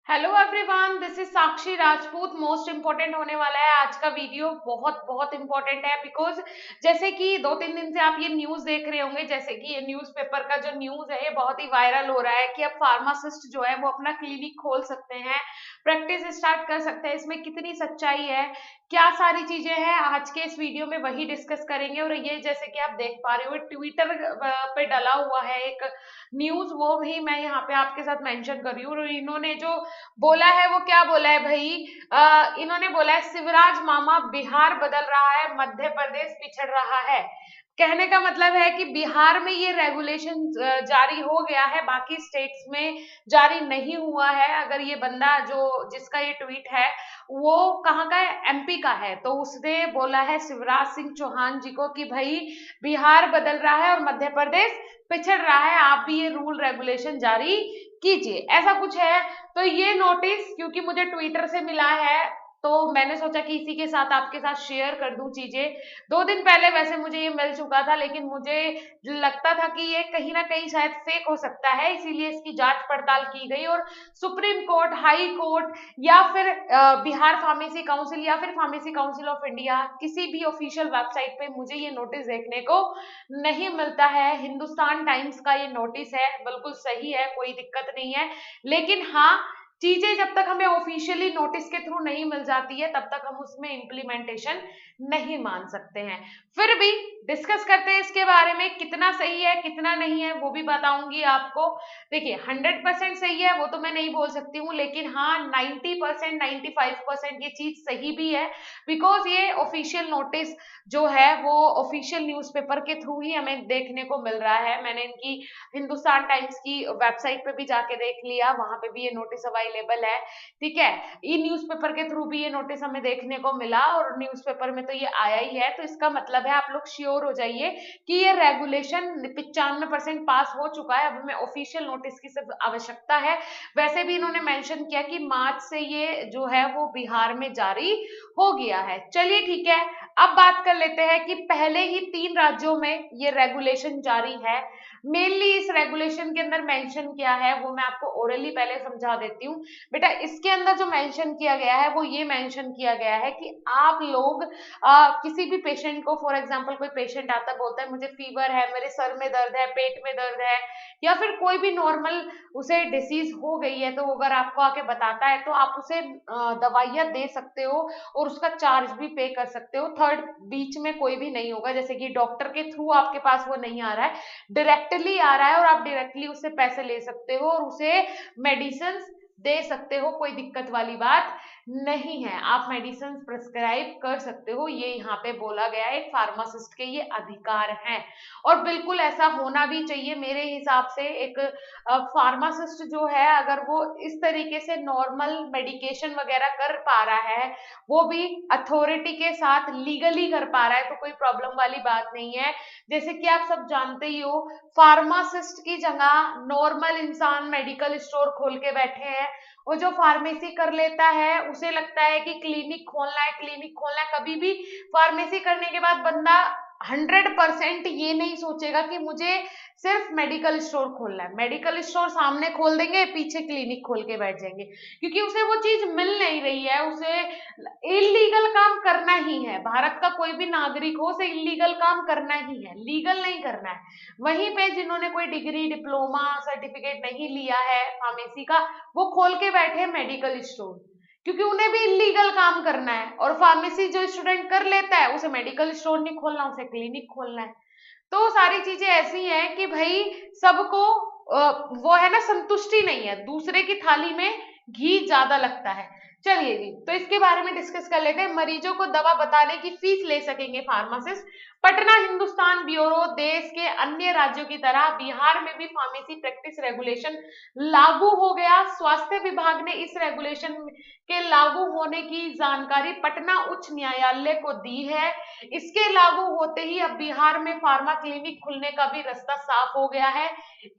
Hello everyone, this is Sakshi Rajput. Most important होने वाला है आज का वीडियो। बहुत बहुत इम्पोर्टेंट है बिकॉज जैसे कि 2-3 दिन से आप ये न्यूज देख रहे होंगे, जैसे कि ये न्यूज़पेपर का जो न्यूज है ये बहुत ही वायरल हो रहा है कि अब फार्मासिस्ट जो है वो अपना क्लिनिक खोल सकते हैं, प्रैक्टिस स्टार्ट कर सकते हैं। इसमें कितनी सच्चाई है, क्या सारी चीजें हैं, आज के इस वीडियो में वही डिस्कस करेंगे। और ये जैसे कि आप देख पा रहे हो ट्विटर पे डला हुआ है एक न्यूज, वो भी मैं यहाँ पे आपके साथ मेंशन कर रही हूँ। और इन्होंने जो बोला है वो क्या बोला है भाई, इन्होंने बोला है शिवराज मामा बिहार बदल रहा है, मध्य प्रदेश पिछड़ रहा है। कहने का मतलब है कि बिहार में ये रेगुलेशन जारी हो गया है, बाकी स्टेट्स में जारी नहीं हुआ है। अगर ये बंदा जो जिसका ये ट्वीट है वो कहाँ का है, एमपी का है, तो उसने बोला है शिवराज सिंह चौहान जी को कि भाई बिहार बदल रहा है और मध्य प्रदेश पिछड़ रहा है, आप भी ये रूल रेगुलेशन जारी कीजिए, ऐसा कुछ है। तो ये नोटिस क्योंकि मुझे ट्विटर से मिला है तो मैंने सोचा कि इसी के साथ आपके साथ शेयर कर दूं चीजें। 2 दिन पहले वैसे मुझे ये मिल चुका था, लेकिन मुझे लगता था कि ये कहीं ना कहीं शायद फेक हो सकता है, इसीलिए इसकी जांच पड़ताल की गई। और सुप्रीम कोर्ट, हाई कोर्ट या फिर बिहार फार्मेसी काउंसिल या फिर फार्मेसी काउंसिल ऑफ इंडिया, किसी भी ऑफिशियल वेबसाइट पे मुझे ये नोटिस देखने को नहीं मिलता है। हिंदुस्तान टाइम्स का ये नोटिस है, बिल्कुल सही है, कोई दिक्कत नहीं है। लेकिन हाँ, चीजें जब तक हमें ऑफिशियली नोटिस के थ्रू नहीं मिल जाती है तब तक हम उसमें इम्प्लीमेंटेशन नहीं मान सकते हैं। फिर भी डिस्कस करते हैं इसके बारे में, कितना सही है कितना नहीं है वो भी बताऊंगी आपको। देखिए 100% सही है वो तो मैं नहीं बोल सकती हूँ, लेकिन हाँ 90% 95% ये चीज सही भी है, बिकॉज ये ऑफिशियल नोटिस जो है वो ऑफिशियल न्यूज़पेपर के थ्रू ही हमें देखने को मिल रहा है। मैंने इनकी हिंदुस्तान टाइम्स की वेबसाइट पे भी जाके देख लिया, वहां पे भी ये नोटिस अवेलेबल है। ठीक है, ई न्यूज़पेपर के थ्रू भी ये नोटिस हमें देखने को मिला और न्यूज़पेपर में तो ये आया ही है, तो इसका मतलब है आप लोग श्योर हो जाइए कि ये रेगुलेशन 95% पास हो चुका है। अब हमें ऑफिशियल नोटिस की सिर्फ आवश्यकता है। वैसे भी इन्होंने मेंशन किया कि मार्च से ये जो है वो बिहार में जारी हो गया है। चलिए ठीक है, अब बात कर लेते हैं कि पहले ही 3 राज्यों में ये रेगुलेशन जारी है। मेनली इस रेगुलेशन के अंदर मेंशन किया है वो मैं आपको ओरली पहले समझा देती हूँ। बेटा इसके अंदर जो मेंशन किया गया है वो ये मेंशन किया गया है कि आप लोग किसी भी पेशेंट को, फॉर एग्जांपल कोई पेशेंट आता बोलता है मुझे फीवर है, मेरे सर में दर्द है, पेट में दर्द है, या फिर कोई भी नॉर्मल उसे डिसीज हो गई है, तो अगर आपको आके बताता है तो आप उसे दवाइयां दे सकते हो और उसका चार्ज भी पे कर सकते हो। थर्ड बीच में कोई भी नहीं होगा, जैसे कि डॉक्टर के थ्रू आपके पास वो नहीं आ रहा है, डायरेक्टली आ रहा है और आप डायरेक्टली उससे पैसे ले सकते हो और उसे मेडिसिन दे सकते हो, कोई दिक्कत वाली बात नहीं है। आप मेडिसिन प्रिस्क्राइब कर सकते हो, ये यहाँ पे बोला गया है। एक फार्मासिस्ट के ये अधिकार हैं और बिल्कुल ऐसा होना भी चाहिए मेरे हिसाब से। एक फार्मासिस्ट जो है अगर वो इस तरीके से नॉर्मल मेडिकेशन वगैरह कर पा रहा है, वो भी अथॉरिटी के साथ लीगली कर पा रहा है, तो कोई प्रॉब्लम वाली बात नहीं है। जैसे कि आप सब जानते ही हो, फार्मासिस्ट की जगह नॉर्मल इंसान मेडिकल स्टोर खोल के बैठे हैं। वो जो फार्मेसी कर लेता है उसे लगता है कि क्लिनिक खोलना है, क्लिनिक खोलना है। कभी भी फार्मेसी करने के बाद बंदा 100% ये नहीं सोचेगा कि मुझे सिर्फ मेडिकल स्टोर खोलना है। मेडिकल स्टोर सामने खोल देंगे, पीछे क्लिनिक खोल के बैठ जाएंगे, क्योंकि उसे वो चीज मिल नहीं रही है। उसे इलीगल काम करना ही है, भारत का कोई भी नागरिक हो उसे इलीगल काम करना ही है, लीगल नहीं करना है। वहीं पे जिन्होंने कोई डिग्री, डिप्लोमा, सर्टिफिकेट नहीं लिया है फार्मेसी का, वो खोल के बैठे मेडिकल स्टोर, क्योंकि उन्हें भी इलीगल काम करना है। और फार्मेसी जो स्टूडेंट कर लेता है उसे मेडिकल स्टोर नहीं खोलना, उसे क्लिनिक खोलना है। तो सारी चीजें ऐसी हैं कि भाई सबको वो है ना, संतुष्टि नहीं है, दूसरे की थाली में घी ज्यादा लगता है। चलिए जी, तो इसके बारे में डिस्कस कर लेते हैं। मरीजों को दवा बताने की फीस ले सकेंगे फार्मासिस्ट। पटना हिंदुस्तान ब्यूरो, देश के अन्य राज्यों की तरह बिहार में भी फार्मेसी प्रैक्टिस रेगुलेशन लागू हो गया। स्वास्थ्य विभाग ने इस रेगुलेशन के लागू होने की जानकारी पटना उच्च न्यायालय को दी है। इसके लागू होते ही अब बिहार में फार्मा क्लिनिक खुलने का भी रास्ता साफ हो गया है।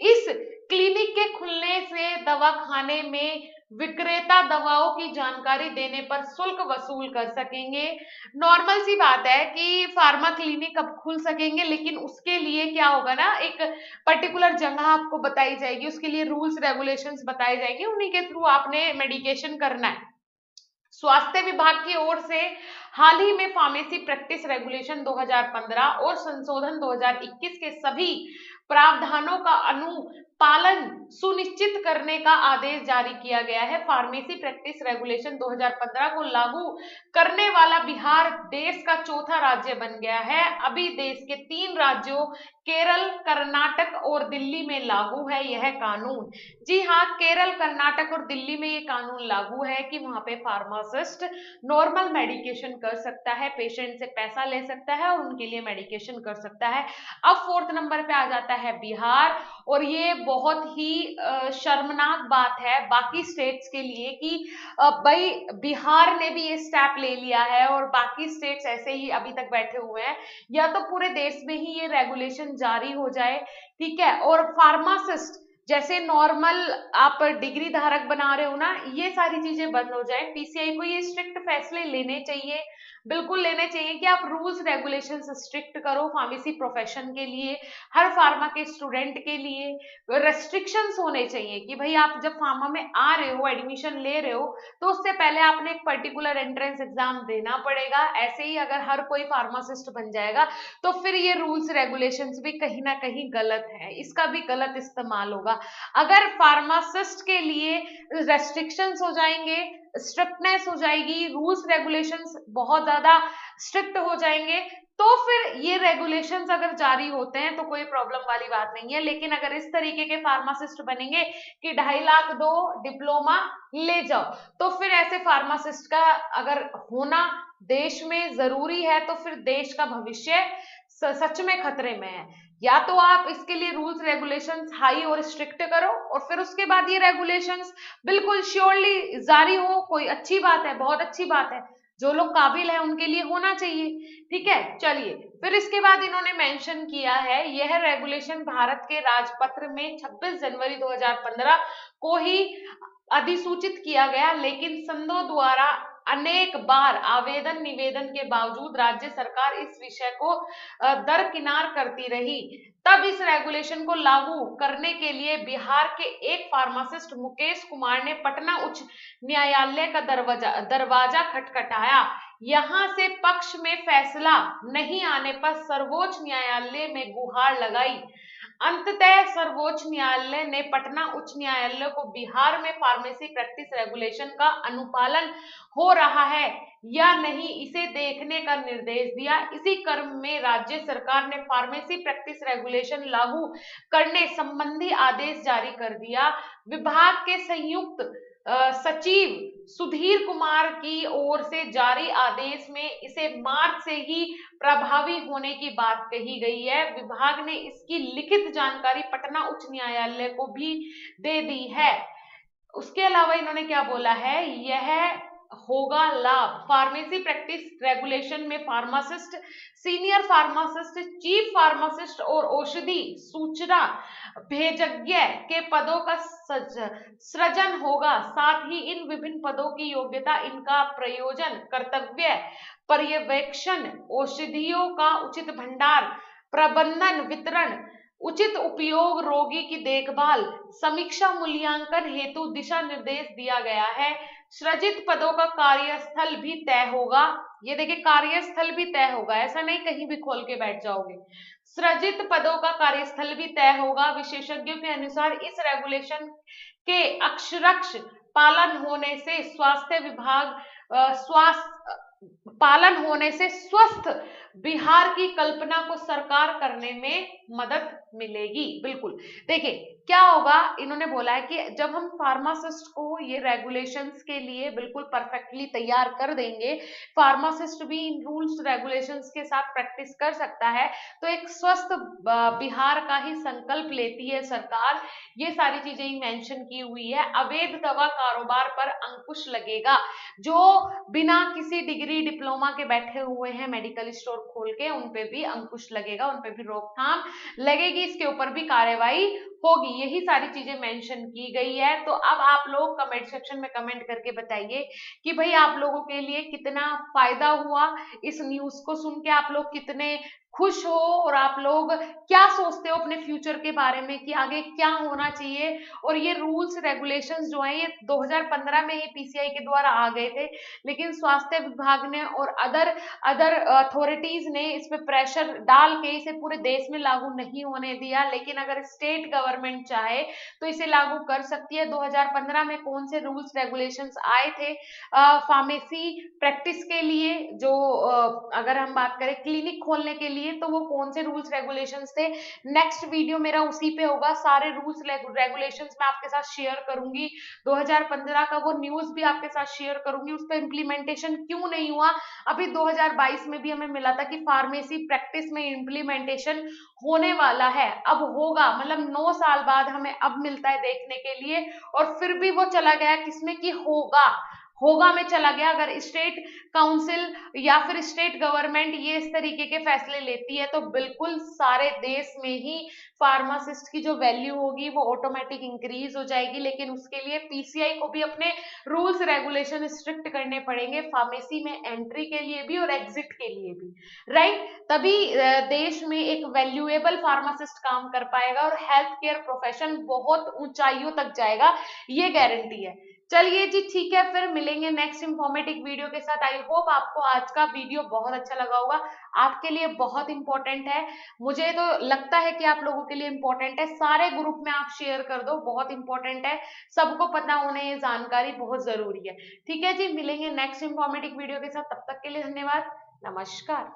इस क्लिनिक के खुलने से दवा खाने में विक्रेता दवाओं की जानकारी देने पर शुल्क वसूल कर सकेंगे। नॉर्मल सी बात है कि फार्मा क्लिनिक अब खुल सकेंगे, लेकिन उसके लिए क्या होगा ना, एक पर्टिकुलर जगह आपको बताई जाएगी, उसके लिए रूल्स रेगुलेशंस बताए जाएंगे, उन्हीं के थ्रू आपने मेडिकेशन करना है। स्वास्थ्य विभाग की ओर से हाल ही में फार्मेसी प्रैक्टिस रेगुलेशन 2015 और संशोधन 2021 के सभी प्रावधानों का अनुपालन सुनिश्चित करने का आदेश जारी किया गया है। फार्मेसी प्रैक्टिस रेगुलेशन 2015 को लागू करने वाला बिहार देश का चौथा राज्य बन गया है। अभी देश के 3 राज्यों केरल, कर्नाटक और दिल्ली में लागू है यह कानून। जी हाँ, केरल, कर्नाटक और दिल्ली में ये कानून लागू है कि वहां पे फार्मासिस्ट नॉर्मल मेडिकेशन कर सकता है, पेशेंट से पैसा ले सकता है और उनके लिए मेडिकेशन कर सकता है। अब 4th नंबर पे आ जाता है बिहार, और ये बहुत ही शर्मनाक बात है बाकी स्टेट्स के लिए कि भाई बिहार ने भी ये स्टेप ले लिया है और बाकी स्टेट्स ऐसे ही अभी तक बैठे हुए हैं। या तो पूरे देश में ही ये रेगुलेशन जारी हो जाए, ठीक है, और फार्मासिस्ट जैसे नॉर्मल आप डिग्री धारक बना रहे हो ना, ये सारी चीजें बंद हो जाए। पीसीआई को ये स्ट्रिक्ट फैसले लेने चाहिए, बिल्कुल लेने चाहिए कि आप रूल्स रेगुलेशंस स्ट्रिक्ट करो फार्मेसी प्रोफेशन के लिए, हर फार्मा के स्टूडेंट के लिए रेस्ट्रिक्शंस होने चाहिए कि भाई आप जब फार्मा में आ रहे हो, एडमिशन ले रहे हो, तो उससे पहले आपने एक पर्टिकुलर एंट्रेंस एग्जाम देना पड़ेगा। ऐसे ही अगर हर कोई फार्मासिस्ट बन जाएगा तो फिर ये रूल्स रेगुलेशंस भी कहीं ना कहीं गलत है, इसका भी गलत इस्तेमाल होगा। अगर फार्मासिस्ट के लिए रेस्ट्रिक्शंस हो जाएंगे, स्ट्रिक्टनेस हो जाएगी, रूल्स रेगुलेशंस बहुत ज्यादा स्ट्रिक्ट हो जाएंगे, तो फिर ये रेगुलेशंस अगर जारी होते हैं तो कोई प्रॉब्लम वाली बात नहीं है। लेकिन अगर इस तरीके के फार्मासिस्ट बनेंगे कि 2.5 लाख दो, डिप्लोमा ले जाओ, तो फिर ऐसे फार्मासिस्ट का अगर होना देश में जरूरी है तो फिर देश का भविष्य सच में खतरे में है। या तो आप इसके लिए रूल्स रेगुलेशंस हाई और स्ट्रिक्ट करो और फिर उसके बाद ये रेगुलेशंस बिल्कुल श्योरली जारी हो, कोई अच्छी बात है, बहुत अच्छी बात है, जो लोग काबिल है उनके लिए होना चाहिए, ठीक है। चलिए, फिर इसके बाद इन्होंने मेंशन किया है यह रेगुलेशन भारत के राजपत्र में 26 जनवरी 2015 को ही अधिसूचित किया गया, लेकिन संघों द्वारा अनेक बार आवेदन निवेदन के बावजूद राज्य सरकार इस विषय को दरकिनार करती रही। तब इस रेगुलेशन को लागू करने के लिए बिहार के एक फार्मासिस्ट मुकेश कुमार ने पटना उच्च न्यायालय का दरवाजा खटखटाया। यहां से पक्ष में फैसला नहीं आने पर सर्वोच्च न्यायालय में गुहार लगाई। अंततः सर्वोच्च न्यायालय ने पटना उच्च न्यायालय को बिहार में फार्मेसी प्रैक्टिस रेगुलेशन का अनुपालन हो रहा है या नहीं इसे देखने का निर्देश दिया। इसी क्रम में राज्य सरकार ने फार्मेसी प्रैक्टिस रेगुलेशन लागू करने संबंधी आदेश जारी कर दिया। विभाग के संयुक्त सचिव सुधीर कुमार की ओर से जारी आदेश में इसे मार्च से ही प्रभावी होने की बात कही गई है। विभाग ने इसकी लिखित जानकारी पटना उच्च न्यायालय को भी दे दी है। उसके अलावा इन्होंने क्या बोला है, यह होगा लाभ फार्मेसी प्रैक्टिस रेगुलेशन में pharmacist, senior pharmacist, chief pharmacist और औषधि सूचना भेजज्ञ के पदों का सृजन होगा। साथ ही इन विभिन्न पदों की योग्यता, इनका प्रयोजन, कर्तव्य, पर्यवेक्षण, औषधियों का उचित भंडार, प्रबंधन, वितरण, उचित उपयोग, रोगी की देखभाल, समीक्षा, मूल्यांकन हेतु दिशा निर्देश दिया गया है। सृजित पदों का कार्यस्थल भी तय होगा। ये देखिए, कार्यस्थल भी तय होगा, ऐसा नहीं कहीं भी खोल के बैठ जाओगे। सृजित पदों का कार्यस्थल भी तय होगा। विशेषज्ञों के अनुसार इस रेगुलेशन के अक्षरश पालन होने से स्वास्थ्य विभाग पालन होने से स्वस्थ बिहार की कल्पना को साकार करने में मदद मिलेगी। बिल्कुल, देखिए क्या होगा, इन्होंने बोला है कि जब हम फार्मासिस्ट को ये रेगुलेशंस के लिए बिल्कुल परफेक्टली तैयार कर देंगे, फार्मासिस्ट भी इन रूल्स रेगुलेशंस के साथ प्रैक्टिस कर सकता है, तो एक स्वस्थ बिहार का ही संकल्प लेती है सरकार। ये सारी चीजें ही मेंशन की हुई है। अवैध दवा कारोबार पर अंकुश लगेगा। जो बिना किसी डिग्री डिप्लोमा के बैठे हुए हैं मेडिकल स्टोर खोल के, उन पे भी अंकुश लगेगा, उन पे भी रोकथाम लगेगी, इसके ऊपर भी कार्रवाई होगी। यही सारी चीजें मेंशन की गई है। तो अब आप लोग कमेंट सेक्शन में कमेंट करके बताइए कि भाई आप लोगों के लिए कितना फायदा हुआ, इस न्यूज को सुन के आप लोग कितने खुश हो, और आप लोग क्या सोचते हो अपने फ्यूचर के बारे में कि आगे क्या होना चाहिए। और ये रूल्स रेगुलेशंस जो है ये 2015 में ही पीसीआई के द्वारा आ गए थे, लेकिन स्वास्थ्य विभाग ने और अदर अदर अथॉरिटीज ने इस पे प्रेशर डाल के इसे पूरे देश में लागू नहीं होने दिया। लेकिन अगर स्टेट गवर्नमेंट चाहे तो इसे लागू कर सकती है। 2015 में कौन से रूल्स रेगुलेशंस आए थे फार्मेसी प्रैक्टिस के लिए, जो अगर हम बात करें क्लिनिक खोलने के लिए, तो वो कौन से रूल्स रेगुलेशंस थे। नेक्स्ट वीडियो मेरा उसी पे होगा, सारे रूल्स रेगुलेशंस मैं आपके साथ शेयर करूंगी। 2015 का वो न्यूज भी आपके साथ शेयर करूंगी, उस पर इम्प्लीमेंटेशन क्यों नहीं हुआ। अभी 2022 में भी हमें मिला था कि फार्मेसी प्रैक्टिस में इम्प्लीमेंटेशन होने वाला है, अब होगा, मतलब 9 साल बाद हमें अब मिलता है देखने के लिए। और फिर भी वो चला गया किसमें कि होगा, होगा में चला गया। अगर स्टेट काउंसिल या फिर स्टेट गवर्नमेंट ये इस तरीके के फैसले लेती है तो बिल्कुल सारे देश में ही फार्मासिस्ट की जो वैल्यू होगी वो ऑटोमेटिक इंक्रीज हो जाएगी। लेकिन उसके लिए पीसीआई को भी अपने रूल्स रेगुलेशन स्ट्रिक्ट करने पड़ेंगे, फार्मेसी में एंट्री के लिए भी और एग्जिट के लिए भी, राइट। तभी देश में एक वैल्यूएबल फार्मासिस्ट काम कर पाएगा और हेल्थ केयर प्रोफेशन बहुत ऊंचाइयों तक जाएगा, ये गारंटी है। चलिए जी ठीक है, फिर मिलेंगे नेक्स्ट इंफॉर्मेटिव वीडियो के साथ। आई होप आपको आज का वीडियो बहुत अच्छा लगा होगा, आपके लिए बहुत इंपॉर्टेंट है, मुझे तो लगता है कि आप लोगों के लिए इंपॉर्टेंट है। सारे ग्रुप में आप शेयर कर दो, बहुत इंपॉर्टेंट है, सबको पता होने ये जानकारी बहुत जरूरी है। ठीक है जी, मिलेंगे नेक्स्ट इंफॉर्मेटिव वीडियो के साथ, तब तक के लिए धन्यवाद, नमस्कार।